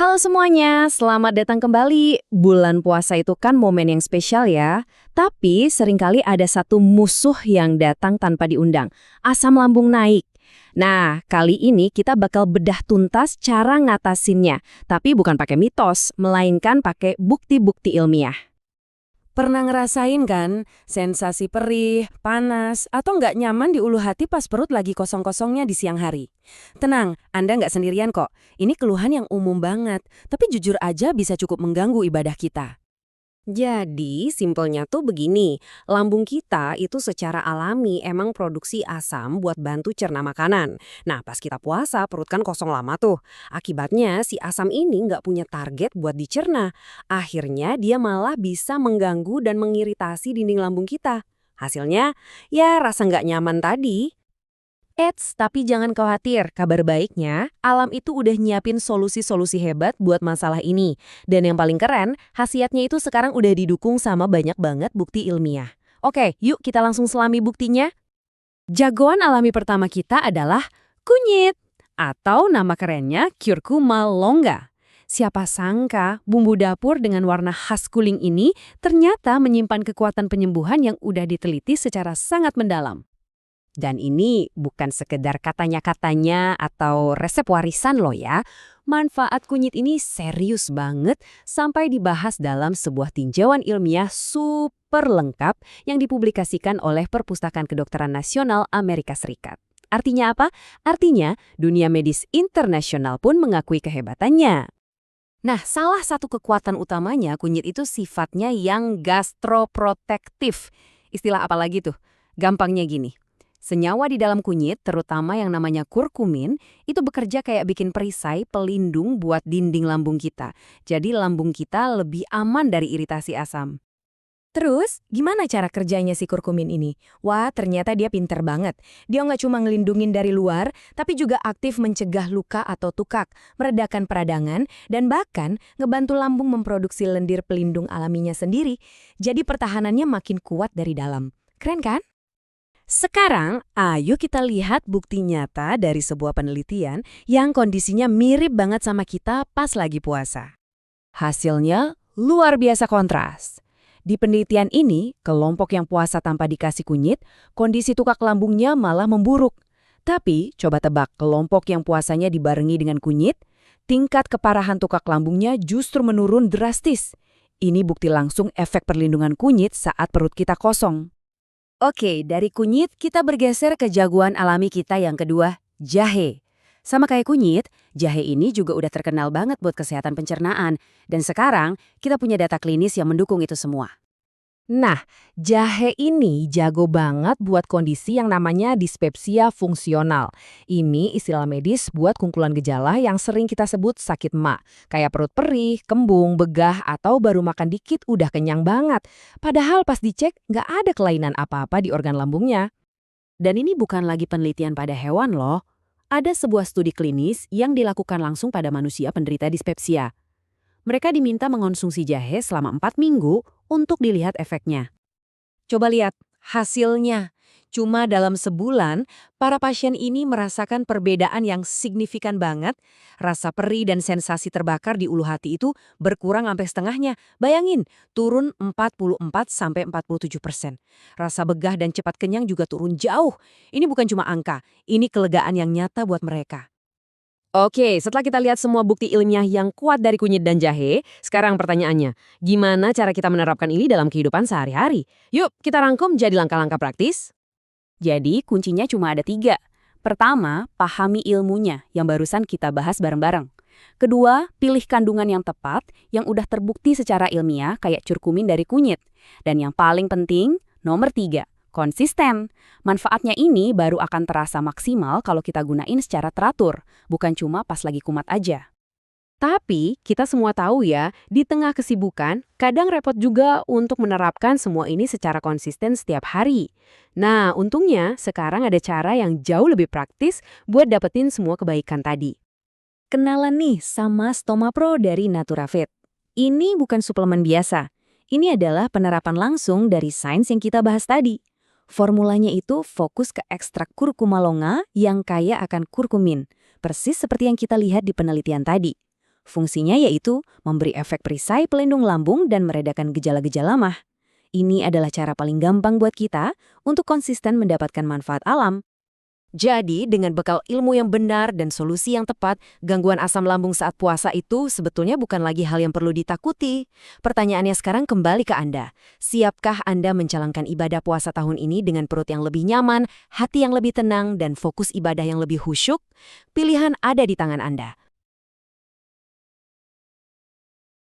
Halo semuanya, selamat datang kembali. Bulan puasa itu kan momen yang spesial ya. Tapi seringkali ada satu musuh yang datang tanpa diundang. Asam lambung naik. Nah, kali ini kita bakal bedah tuntas cara ngatasinnya. Tapi bukan pakai mitos, melainkan pakai bukti-bukti ilmiah. Pernah ngerasain kan, sensasi perih, panas, atau nggak nyaman di ulu hati pas perut lagi kosong-kosongnya di siang hari? Tenang, Anda nggak sendirian kok. Ini keluhan yang umum banget, tapi jujur aja bisa cukup mengganggu ibadah kita. Jadi, simpelnya tuh begini, lambung kita itu secara alami emang produksi asam buat bantu cerna makanan. Nah, pas kita puasa, perut kan kosong lama tuh. Akibatnya, si asam ini nggak punya target buat dicerna. Akhirnya, dia malah bisa mengganggu dan mengiritasi dinding lambung kita. Hasilnya, ya rasa nggak nyaman tadi. Eits, tapi jangan khawatir, kabar baiknya, alam itu udah nyiapin solusi-solusi hebat buat masalah ini. Dan yang paling keren, khasiatnya itu sekarang udah didukung sama banyak banget bukti ilmiah. Oke, yuk kita langsung selami buktinya. Jagoan alami pertama kita adalah kunyit, atau nama kerennya Curcuma longa. Siapa sangka bumbu dapur dengan warna khas kuning ini ternyata menyimpan kekuatan penyembuhan yang udah diteliti secara sangat mendalam. Dan ini bukan sekedar katanya-katanya atau resep warisan loh ya. Manfaat kunyit ini serius banget sampai dibahas dalam sebuah tinjauan ilmiah super lengkap yang dipublikasikan oleh Perpustakaan Kedokteran Nasional Amerika Serikat. Artinya apa? Artinya dunia medis internasional pun mengakui kehebatannya. Nah, salah satu kekuatan utamanya kunyit itu sifatnya yang gastroprotektif. Istilah apa lagi tuh? Gampangnya gini. Senyawa di dalam kunyit, terutama yang namanya kurkumin, itu bekerja kayak bikin perisai pelindung buat dinding lambung kita. Jadi lambung kita lebih aman dari iritasi asam. Terus, gimana cara kerjanya si kurkumin ini? Wah, ternyata dia pinter banget. Dia nggak cuma ngelindungin dari luar, tapi juga aktif mencegah luka atau tukak, meredakan peradangan, dan bahkan ngebantu lambung memproduksi lendir pelindung alaminya sendiri. Jadi pertahanannya makin kuat dari dalam. Keren kan? Sekarang, ayo kita lihat bukti nyata dari sebuah penelitian yang kondisinya mirip banget sama kita pas lagi puasa. Hasilnya luar biasa kontras. Di penelitian ini, kelompok yang puasa tanpa dikasih kunyit, kondisi tukak lambungnya malah memburuk. Tapi, coba tebak kelompok yang puasanya dibarengi dengan kunyit, tingkat keparahan tukak lambungnya justru menurun drastis. Ini bukti langsung efek perlindungan kunyit saat perut kita kosong. Oke, dari kunyit kita bergeser ke jagoan alami kita yang kedua, jahe. Sama kayak kunyit, jahe ini juga udah terkenal banget buat kesehatan pencernaan. Dan sekarang, kita punya data klinis yang mendukung itu semua. Nah, jahe ini jago banget buat kondisi yang namanya dispepsia fungsional. Ini istilah medis buat kumpulan gejala yang sering kita sebut sakit ma, kayak perut perih, kembung, begah, atau baru makan dikit udah kenyang banget. Padahal pas dicek nggak ada kelainan apa-apa di organ lambungnya. Dan ini bukan lagi penelitian pada hewan loh. Ada sebuah studi klinis yang dilakukan langsung pada manusia penderita dispepsia. Mereka diminta mengonsumsi jahe selama 4 minggu untuk dilihat efeknya. Coba lihat hasilnya. Cuma dalam sebulan, para pasien ini merasakan perbedaan yang signifikan banget. Rasa perih dan sensasi terbakar di ulu hati itu berkurang sampai setengahnya. Bayangin, turun 44–47%. Rasa begah dan cepat kenyang juga turun jauh. Ini bukan cuma angka, ini kelegaan yang nyata buat mereka. Oke, setelah kita lihat semua bukti ilmiah yang kuat dari kunyit dan jahe, sekarang pertanyaannya, gimana cara kita menerapkan ini dalam kehidupan sehari-hari? Yuk, kita rangkum jadi langkah-langkah praktis. Jadi, kuncinya cuma ada 3. Pertama, pahami ilmunya yang barusan kita bahas bareng-bareng. Kedua, pilih kandungan yang tepat, yang udah terbukti secara ilmiah kayak curkumin dari kunyit. Dan yang paling penting, nomor 3. Konsisten. Manfaatnya ini baru akan terasa maksimal kalau kita gunain secara teratur, bukan cuma pas lagi kumat aja. Tapi, kita semua tahu ya, di tengah kesibukan, kadang repot juga untuk menerapkan semua ini secara konsisten setiap hari. Nah, untungnya sekarang ada cara yang jauh lebih praktis buat dapetin semua kebaikan tadi. Kenalan nih sama Stomapro dari Naturafit. Ini bukan suplemen biasa. Ini adalah penerapan langsung dari sains yang kita bahas tadi. Formulanya itu fokus ke ekstrak kurkuma longa yang kaya akan kurkumin, persis seperti yang kita lihat di penelitian tadi. Fungsinya yaitu memberi efek perisai pelindung lambung dan meredakan gejala-gejala mah. Ini adalah cara paling gampang buat kita untuk konsisten mendapatkan manfaat alam. Jadi, dengan bekal ilmu yang benar dan solusi yang tepat, gangguan asam lambung saat puasa itu sebetulnya bukan lagi hal yang perlu ditakuti. Pertanyaannya sekarang kembali ke Anda. Siapkah Anda menjalankan ibadah puasa tahun ini dengan perut yang lebih nyaman, hati yang lebih tenang, dan fokus ibadah yang lebih khusyuk? Pilihan ada di tangan Anda.